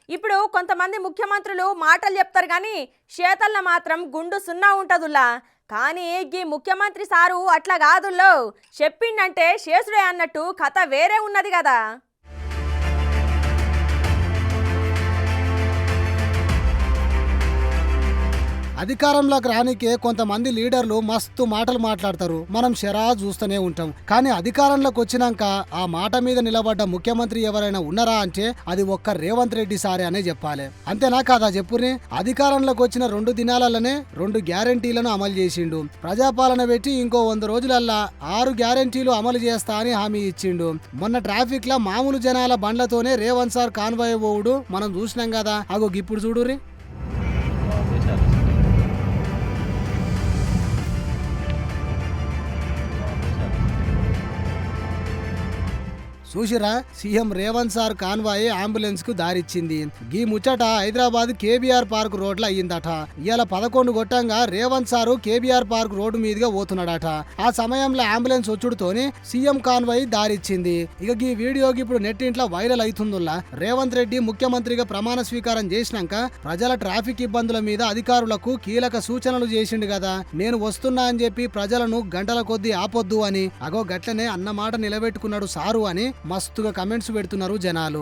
ఇప్పుడు కొంతమంది ముఖ్యమంత్రులు మాటలు చెప్తారు కానీ చేతల్లో మాత్రం గుండు సున్నా ఉంటదుల్లా. కానీ ఈ ముఖ్యమంత్రి సారు అట్లా కాదుల్లో, చెప్పిండంటే శేషుడే అన్నట్టు కథ వేరే ఉన్నది కదా. అధికారంలోకి రానికే కొంతమంది లీడర్లు మస్తు మాటలు మాట్లాడతారు, మనం షరా చూస్తూనే ఉంటాం. కానీ అధికారంలోకి వచ్చినాక ఆ మాట మీద నిలబడ్డ ముఖ్యమంత్రి ఎవరైనా ఉన్నారా అంటే అది ఒక్క రేవంత్ రెడ్డి సారే అనే చెప్పాలి. అంతేనా కాదా చెప్పుని? అధికారంలోకి వచ్చిన 2 దినాలలోనే 2 గ్యారంటీలను అమలు చేసిండు. ప్రజాపాలన పెట్టి ఇంకో 100 రోజులల్లా 6 గ్యారంటీలు అమలు చేస్తా అని హామీ ఇచ్చిండు. మొన్న ట్రాఫిక్ లో మామూలు జనాల బండ్లతోనే రేవంత్ సార్ కాన్వాయ్ పోవుడు మనం చూసినాం కదా. అగో ఇప్పుడు చూడుర్రి. చూసిరా, CM Revanth sir convoy ambulance కు దారిచ్చింది. గీ ముచ్చట హైదరాబాద్ కేబీఆర్ పార్క్ రోడ్ లో అయ్యిందట. ఇవాళ 11 గొట్టంగా Revanth sir KBR park road మీదుగా పోతున్నాడట. ఆ సమయంలో అంబులెన్స్ వచ్చుడుతోని సీఎం కాన్వాయ్ దారిచ్చింది. ఇక ఈ వీడియోకి ఇప్పుడు నెట్టింట్లో వైరల్ అవుతుందిలా. రేవంత్ రెడ్డి ముఖ్యమంత్రిగా ప్రమాణ స్వీకారం చేసినాక ప్రజల ట్రాఫిక్ ఇబ్బందుల మీద అధికారులకు కీలక సూచనలు చేసిండు కదా. నేను వస్తున్నా అని చెప్పి ప్రజలను గంటల కొద్దీ ఆపొద్దు అని, అగో గట్లనే అన్నమాట నిలబెట్టుకున్నాడు సారు అని మస్తుగా కమెంట్స్ పెడుతున్నారు జనాలు.